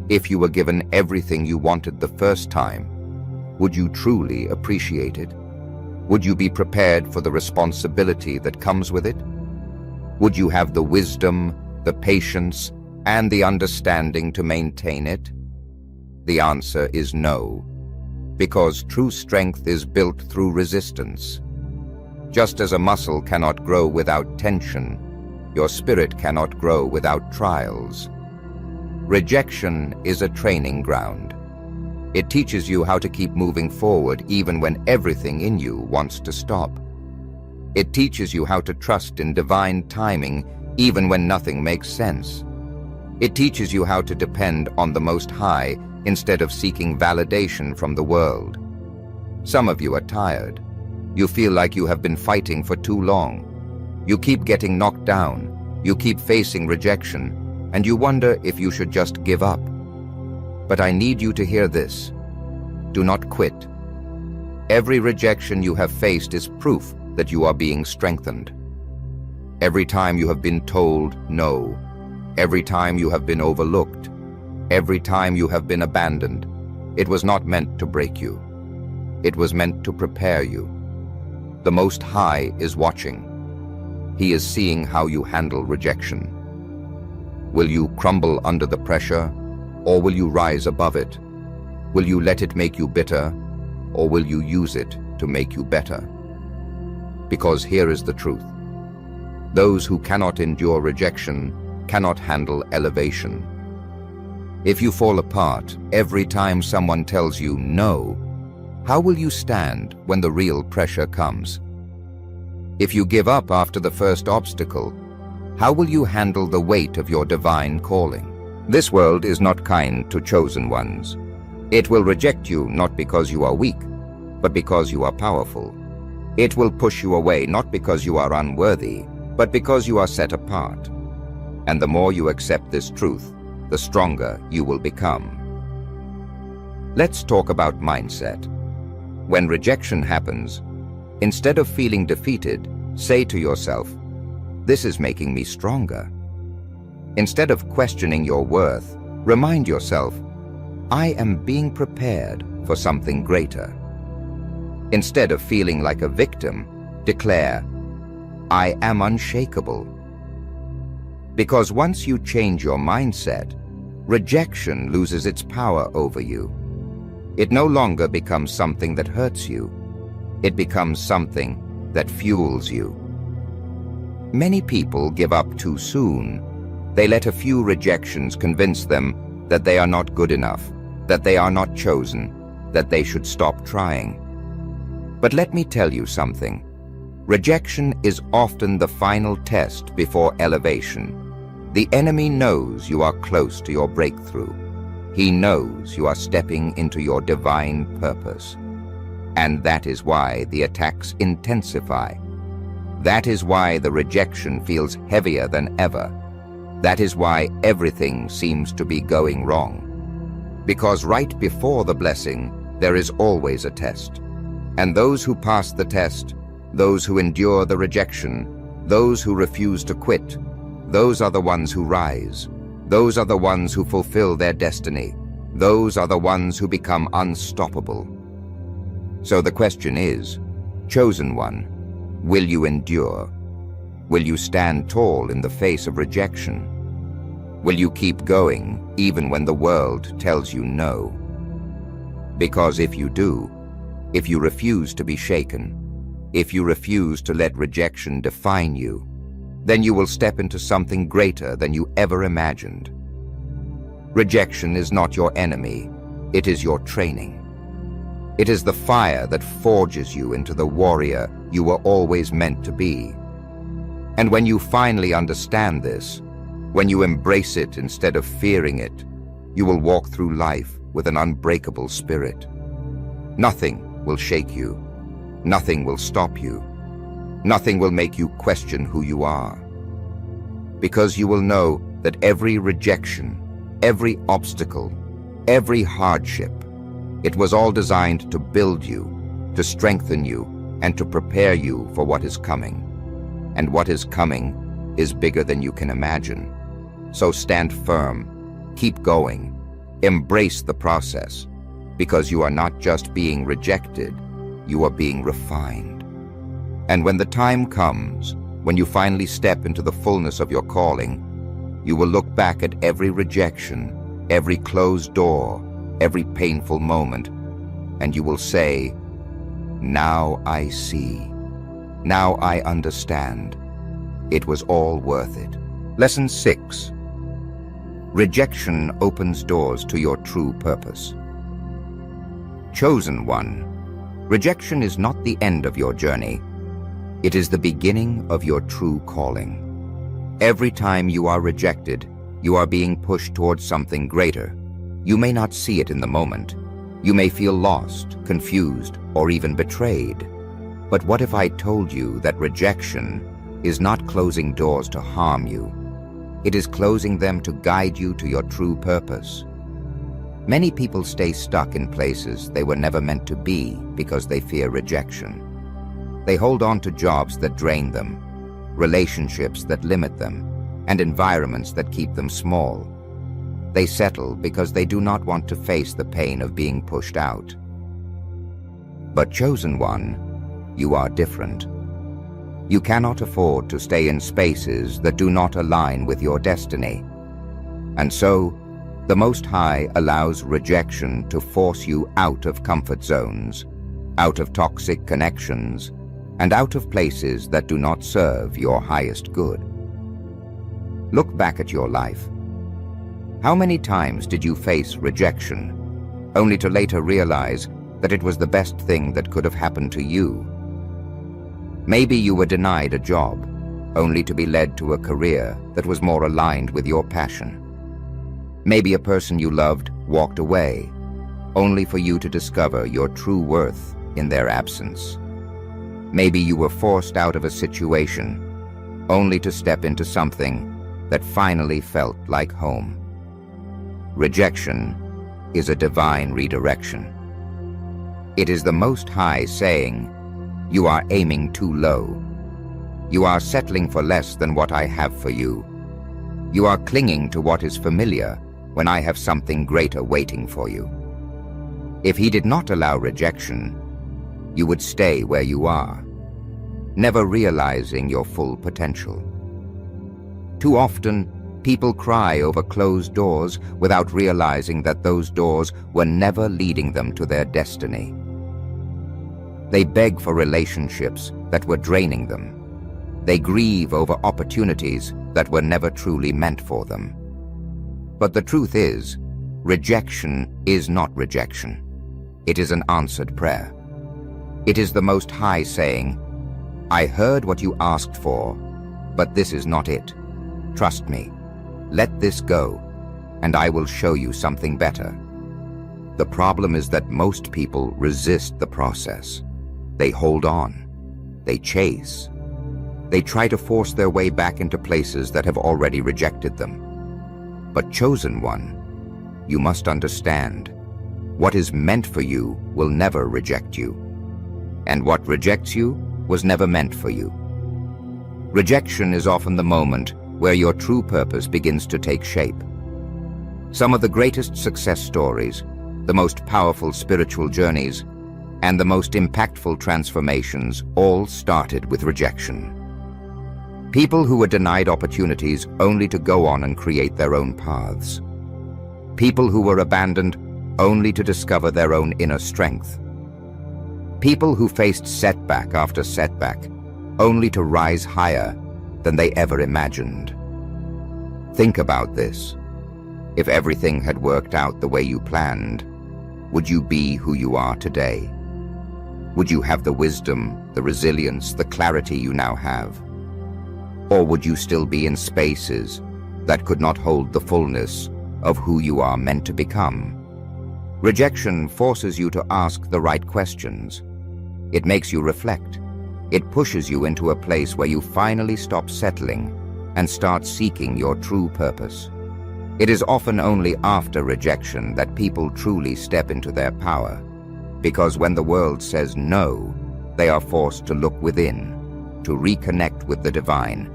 If you were given everything you wanted the first time, would you truly appreciate it? Would you be prepared for the responsibility that comes with it? Would you have the wisdom, the patience, and the understanding to maintain it? The answer is no. Because true strength is built through resistance. Just as a muscle cannot grow without tension, your spirit cannot grow without trials. Rejection is a training ground. It teaches you how to keep moving forward even when everything in you wants to stop. It teaches you how to trust in divine timing even when nothing makes sense. It teaches you how to depend on the Most High instead of seeking validation from the world. Some of you are tired. You feel like you have been fighting for too long. You keep getting knocked down. You keep facing rejection, and you wonder if you should just give up. But I need you to hear this. Do not quit. Every rejection you have faced is proof that you are being strengthened. Every time you have been told no, every time you have been overlooked, every time you have been abandoned, it was not meant to break you. It was meant to prepare you. The Most High is watching. He is seeing how you handle rejection. Will you crumble under the pressure, or will you rise above it? Will you let it make you bitter, or will you use it to make you better? Because here is the truth. Those who cannot endure rejection cannot handle elevation. If you fall apart every time someone tells you no, how will you stand when the real pressure comes? If you give up after the first obstacle, how will you handle the weight of your divine calling? This world is not kind to chosen ones. It will reject you not because you are weak, but because you are powerful. It will push you away not because you are unworthy, but because you are set apart. And the more you accept this truth, the stronger you will become. Let's talk about mindset. When rejection happens, instead of feeling defeated, say to yourself, "This is making me stronger." Instead of questioning your worth, remind yourself, "I am being prepared for something greater." Instead of feeling like a victim, declare, "I am unshakable." Because once you change your mindset, rejection loses its power over you. It no longer becomes something that hurts you. It becomes something that fuels you. Many people give up too soon. They let a few rejections convince them that they are not good enough, that they are not chosen, that they should stop trying. But let me tell you something. Rejection is often the final test before elevation. The enemy knows you are close to your breakthrough. He knows you are stepping into your divine purpose. And that is why the attacks intensify. That is why the rejection feels heavier than ever. That is why everything seems to be going wrong. Because right before the blessing, there is always a test. And those who pass the test, those who endure the rejection, those who refuse to quit, those are the ones who rise. Those are the ones who fulfill their destiny. Those are the ones who become unstoppable. So the question is, chosen one, will you endure? Will you stand tall in the face of rejection? Will you keep going even when the world tells you no? Because if you do, if you refuse to be shaken, if you refuse to let rejection define you, then you will step into something greater than you ever imagined. Rejection is not your enemy, it is your training. It is the fire that forges you into the warrior you were always meant to be. And when you finally understand this, when you embrace it instead of fearing it, you will walk through life with an unbreakable spirit. Nothing will shake you. Nothing will stop you. Nothing will make you question who you are. Because you will know that every rejection, every obstacle, every hardship, it was all designed to build you, to strengthen you, and to prepare you for what is coming. And what is coming is bigger than you can imagine. So stand firm, keep going, embrace the process, because you are not just being rejected, you are being refined. And when the time comes, when you finally step into the fullness of your calling, you will look back at every rejection, every closed door, every painful moment, and you will say, "Now I see. Now I understand. It was all worth it." Lesson 6. Rejection opens doors to your true purpose. Chosen one, rejection is not the end of your journey. It is the beginning of your true calling. Every time you are rejected, you are being pushed towards something greater. You may not see it in the moment. You may feel lost, confused, or even betrayed. But what if I told you that rejection is not closing doors to harm you? It is closing them to guide you to your true purpose. Many people stay stuck in places they were never meant to be because they fear rejection. They hold on to jobs that drain them, relationships that limit them, and environments that keep them small. They settle because they do not want to face the pain of being pushed out. But chosen one, you are different. You cannot afford to stay in spaces that do not align with your destiny. And so, the Most High allows rejection to force you out of comfort zones, out of toxic connections, and out of places that do not serve your highest good. Look back at your life. How many times did you face rejection, only to later realize that it was the best thing that could have happened to you? Maybe you were denied a job, only to be led to a career that was more aligned with your passion. Maybe a person you loved walked away, only for you to discover your true worth in their absence. Maybe you were forced out of a situation, only to step into something that finally felt like home. Rejection is a divine redirection. It is the Most High saying, "You are aiming too low. You are settling for less than what I have for you. You are clinging to what is familiar when I have something greater waiting for you." If He did not allow rejection, you would stay where you are, never realizing your full potential. Too often, people cry over closed doors without realizing that those doors were never leading them to their destiny. They beg for relationships that were draining them. They grieve over opportunities that were never truly meant for them. But the truth is, rejection is not rejection. It is an answered prayer. It is the Most High saying, "I heard what you asked for, but this is not it. Trust me. Let this go, and I will show you something better." The problem is that most people resist the process. They hold on. They chase. They try to force their way back into places that have already rejected them. But chosen one, you must understand, what is meant for you will never reject you. And what rejects you was never meant for you. Rejection is often the moment where your true purpose begins to take shape. Some of the greatest success stories, the most powerful spiritual journeys, and the most impactful transformations all started with rejection. People who were denied opportunities only to go on and create their own paths. People who were abandoned only to discover their own inner strength. People who faced setback after setback only to rise higher than they ever imagined. Think about this. If everything had worked out the way you planned, would you be who you are today? Would you have the wisdom, the resilience, the clarity you now have? Or would you still be in spaces that could not hold the fullness of who you are meant to become? Rejection forces you to ask the right questions. It makes you reflect. It pushes you into a place where you finally stop settling and start seeking your true purpose. It is often only after rejection that people truly step into their power, because when the world says no, they are forced to look within, to reconnect with the divine,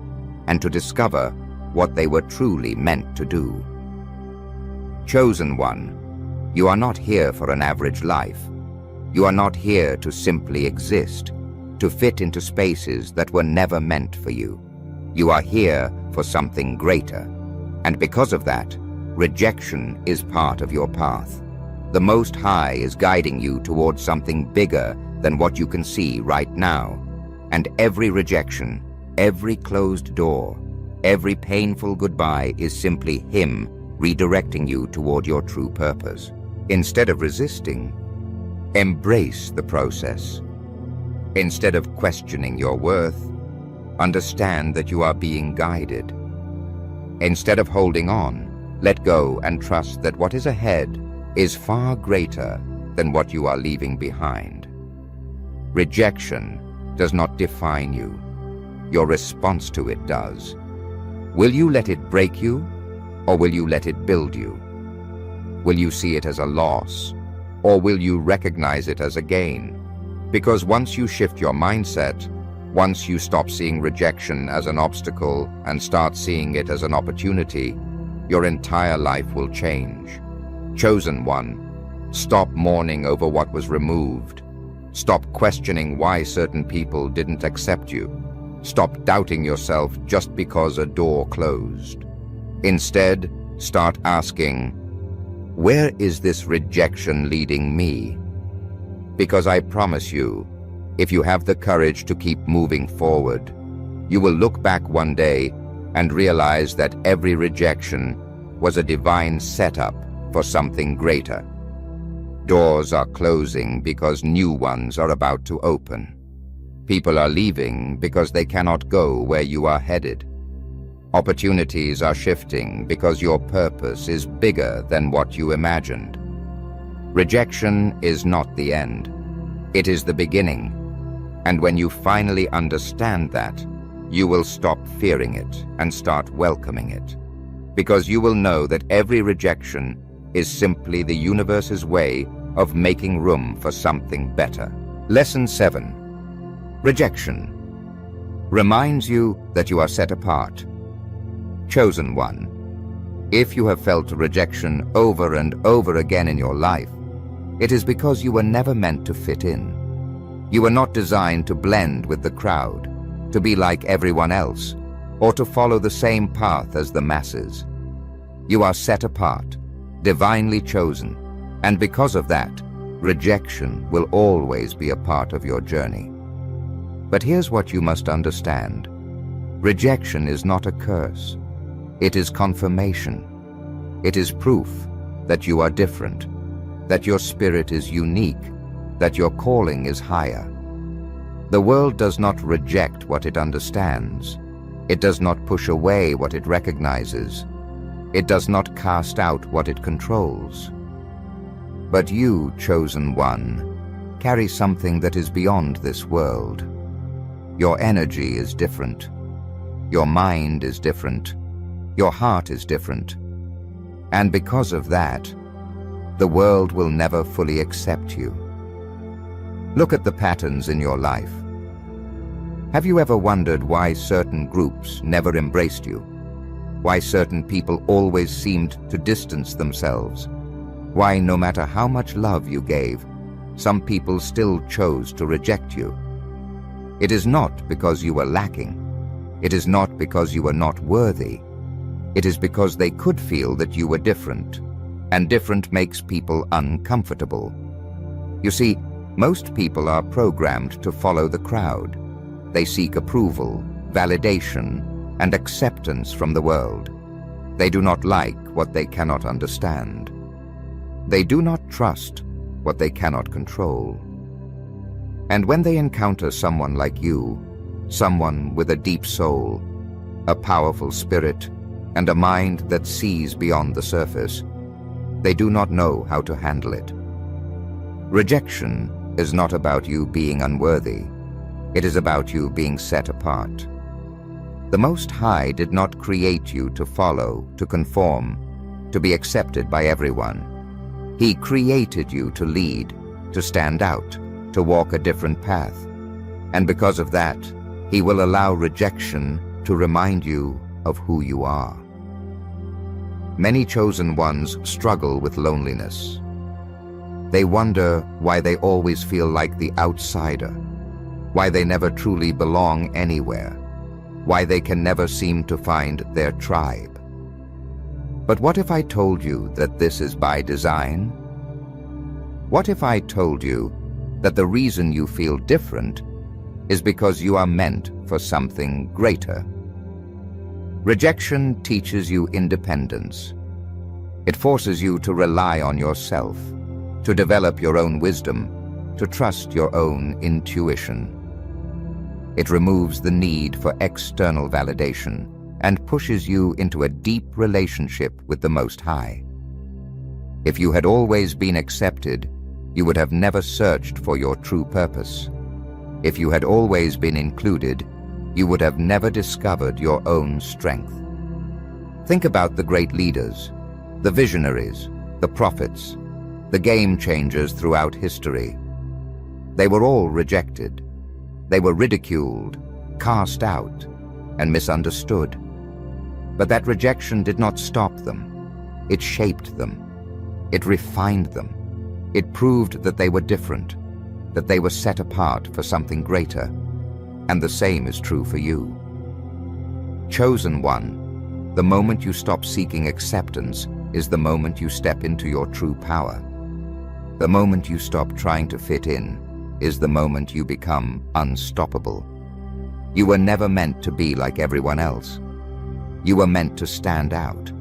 and to discover what they were truly meant to do. Chosen one, you are not here for an average life. You are not here to simply exist, to fit into spaces that were never meant for you. You are here for something greater, and because of that, rejection is part of your path. The Most High is guiding you towards something bigger than what you can see right now. And every rejection, every closed door, every painful goodbye is simply Him redirecting you toward your true purpose. Instead of resisting, embrace the process. Instead of questioning your worth, understand that you are being guided. Instead of holding on, let go and trust that what is ahead is far greater than what you are leaving behind. Rejection does not define you. Your response to it does. Will you let it break you, or will you let it build you? Will you see it as a loss, or will you recognize it as a gain? Because once you shift your mindset, once you stop seeing rejection as an obstacle and start seeing it as an opportunity, your entire life will change. Chosen one, stop mourning over what was removed. Stop questioning why certain people didn't accept you. Stop doubting yourself just because a door closed. Instead, start asking, where is this rejection leading me? Because I promise you, if you have the courage to keep moving forward, you will look back one day and realize that every rejection was a divine setup for something greater. Doors are closing because new ones are about to open. People are leaving because they cannot go where you are headed. Opportunities are shifting because your purpose is bigger than what you imagined. Rejection is not the end. It is the beginning. And when you finally understand that, you will stop fearing it and start welcoming it. Because you will know that every rejection is simply the universe's way of making room for something better. Lesson 7. Rejection reminds you that you are set apart. Chosen one. If you have felt rejection over and over again in your life, it is because you were never meant to fit in. You were not designed to blend with the crowd, to be like everyone else, or to follow the same path as the masses. You are set apart, divinely chosen, and because of that, rejection will always be a part of your journey. But here's what you must understand. Rejection is not a curse. It is confirmation. It is proof that you are different, that your spirit is unique, that your calling is higher. The world does not reject what it understands. It does not push away what it recognizes. It does not cast out what it controls. But you, chosen one, carry something that is beyond this world. Your energy is different. Your mind is different. Your heart is different. And because of that, the world will never fully accept you. Look at the patterns in your life. Have you ever wondered why certain groups never embraced you? Why certain people always seemed to distance themselves? Why, no matter how much love you gave, some people still chose to reject you? It is not because you were lacking. It is not because you were not worthy. It is because they could feel that you were different, and different makes people uncomfortable. You see, most people are programmed to follow the crowd. They seek approval, validation, and acceptance from the world. They do not like what they cannot understand. They do not trust what they cannot control. And when they encounter someone like you, someone with a deep soul, a powerful spirit, and a mind that sees beyond the surface, they do not know how to handle it. Rejection is not about you being unworthy. It is about you being set apart. The Most High did not create you to follow, to conform, to be accepted by everyone. He created you to lead, to stand out, to walk a different path. And because of that, He will allow rejection to remind you of who you are. Many chosen ones struggle with loneliness. They wonder why they always feel like the outsider, why they never truly belong anywhere, why they can never seem to find their tribe. But what if I told you that this is by design? What if I told you that the reason you feel different is because you are meant for something greater? Rejection teaches you independence. It forces you to rely on yourself, to develop your own wisdom, to trust your own intuition. It removes the need for external validation and pushes you into a deep relationship with the Most High. If you had always been accepted, you would have never searched for your true purpose. If you had always been included, you would have never discovered your own strength. Think about the great leaders, the visionaries, the prophets, the game changers throughout history. They were all rejected. They were ridiculed, cast out, and misunderstood. But that rejection did not stop them. It shaped them. It refined them. It proved that they were different, that they were set apart for something greater. And the same is true for you. Chosen one, the moment you stop seeking acceptance is the moment you step into your true power. The moment you stop trying to fit in is the moment you become unstoppable. You were never meant to be like everyone else. You were meant to stand out.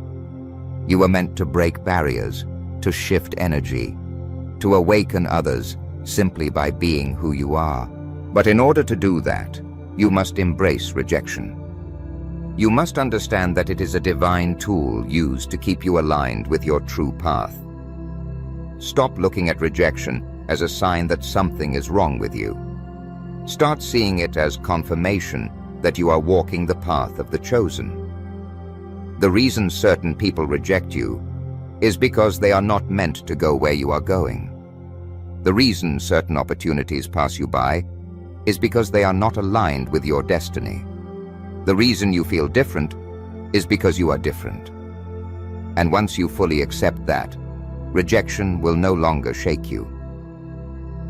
You were meant to break barriers, to shift energy, to awaken others simply by being who you are. But in order to do that, you must embrace rejection. You must understand that it is a divine tool used to keep you aligned with your true path. Stop looking at rejection as a sign that something is wrong with you. Start seeing it as confirmation that you are walking the path of the chosen. The reason certain people reject you is because they are not meant to go where you are going. The reason certain opportunities pass you by is because they are not aligned with your destiny. The reason you feel different is because you are different. And once you fully accept that, rejection will no longer shake you.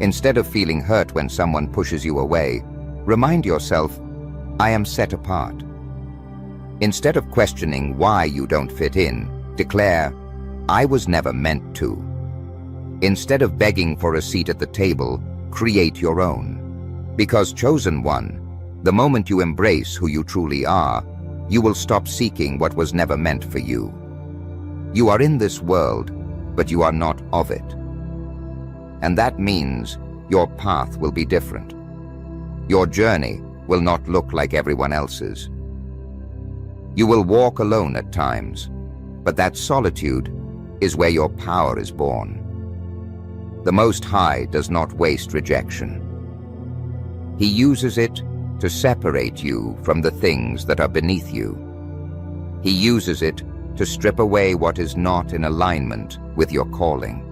Instead of feeling hurt when someone pushes you away, remind yourself, I am set apart. Instead of questioning why you don't fit in, declare, I was never meant to. Instead of begging for a seat at the table, create your own. Because chosen one, the moment you embrace who you truly are, you will stop seeking what was never meant for you. You are in this world, but you are not of it. And that means your path will be different. Your journey will not look like everyone else's. You will walk alone at times, but that solitude is where your power is born. The Most High does not waste rejection. He uses it to separate you from the things that are beneath you. He uses it to strip away what is not in alignment with your calling.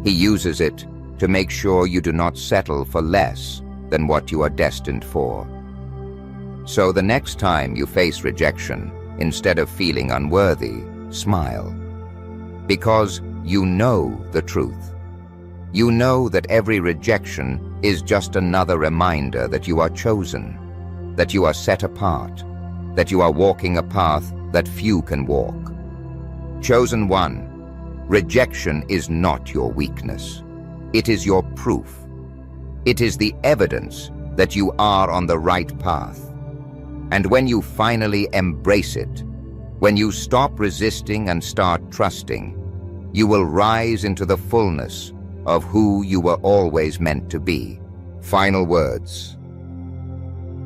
He uses it to make sure you do not settle for less than what you are destined for. So the next time you face rejection, instead of feeling unworthy, smile. Because you know the truth. You know that every rejection is just another reminder that you are chosen, that you are set apart, that you are walking a path that few can walk. Chosen one, rejection is not your weakness. It is your proof. It is the evidence that you are on the right path. And when you finally embrace it, when you stop resisting and start trusting, you will rise into the fullness of who you were always meant to be. Final words.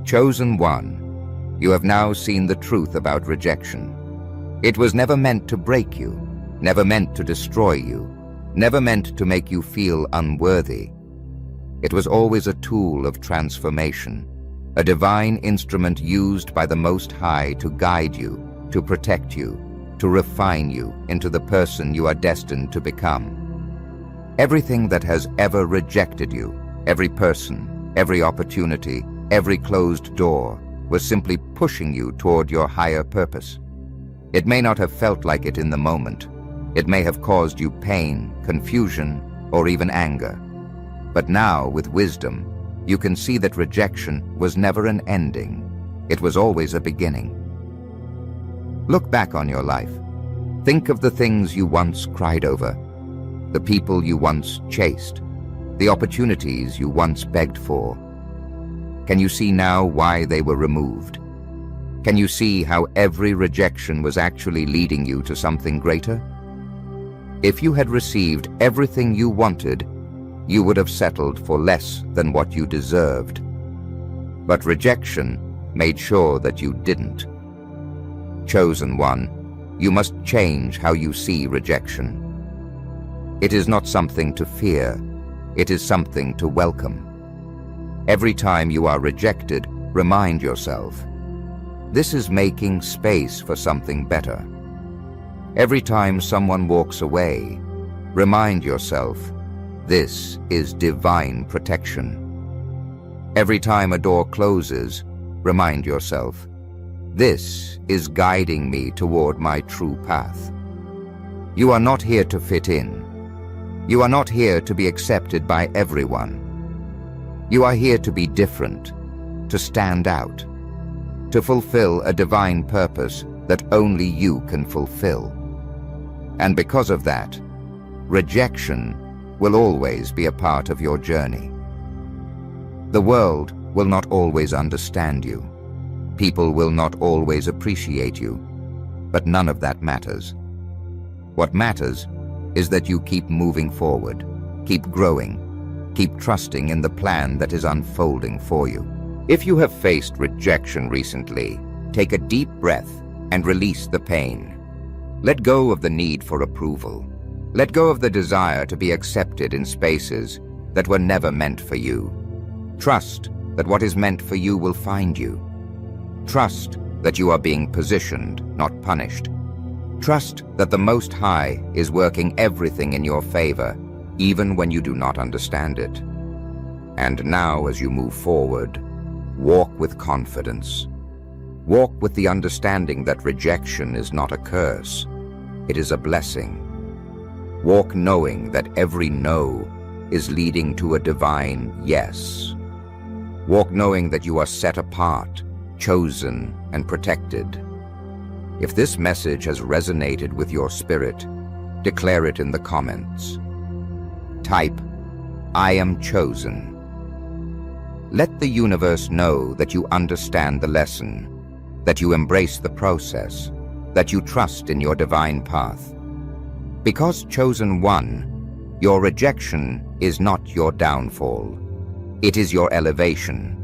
Chosen one, you have now seen the truth about rejection. It was never meant to break you, never meant to destroy you, never meant to make you feel unworthy. It was always a tool of transformation, a divine instrument used by the Most High to guide you, to protect you, to refine you into the person you are destined to become. Everything that has ever rejected you, every person, every opportunity, every closed door, was simply pushing you toward your higher purpose. It may not have felt like it in the moment. It may have caused you pain, confusion, or even anger. But now, with wisdom, you can see that rejection was never an ending. It was always a beginning. Look back on your life. Think of the things you once cried over. the people you once chased, the opportunities you once begged for. Can you see now why they were removed? Can you see how every rejection was actually leading you to something greater? If you had received everything you wanted, you would have settled for less than what you deserved. But rejection made sure that you didn't. Chosen one, you must change how you see rejection. It is not something to fear, it is something to welcome. Every time you are rejected, remind yourself, this is making space for something better. Every time someone walks away, remind yourself, this is divine protection. Every time a door closes, remind yourself, this is guiding me toward my true path. You are not here to fit in. You are not here to be accepted by everyone. You are here to be different, to stand out, to fulfill a divine purpose that only you can fulfill. And because of that, rejection will always be a part of your journey. The world will not always understand you. People will not always appreciate you, but none of that matters. What matters is that you keep moving forward, keep growing, keep trusting in the plan that is unfolding for you. If you have faced rejection recently, take a deep breath and release the pain. Let go of the need for approval. Let go of the desire to be accepted in spaces that were never meant for you. Trust that what is meant for you will find you. Trust that you are being positioned, not punished. Trust that the Most High is working everything in your favor, even when you do not understand it. And now, as you move forward, walk with confidence. Walk with the understanding that rejection is not a curse, it is a blessing. Walk knowing that every no is leading to a divine yes. Walk knowing that you are set apart, chosen, and protected. If this message has resonated with your spirit, declare it in the comments. Type, I am chosen. Let the universe know that you understand the lesson, that you embrace the process, that you trust in your divine path. Because chosen one, your rejection is not your downfall. It is your elevation.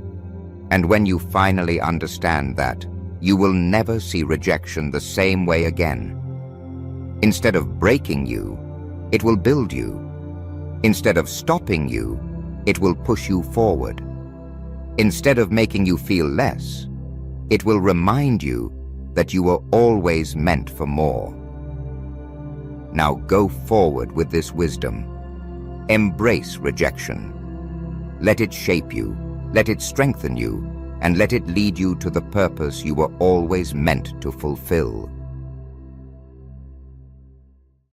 And when you finally understand that, you will never see rejection the same way again. Instead of breaking you, it will build you. Instead of stopping you, it will push you forward. Instead of making you feel less, it will remind you that you were always meant for more. Now go forward with this wisdom. Embrace rejection. Let it shape you, let it strengthen you, and let it lead you to the purpose you were always meant to fulfill.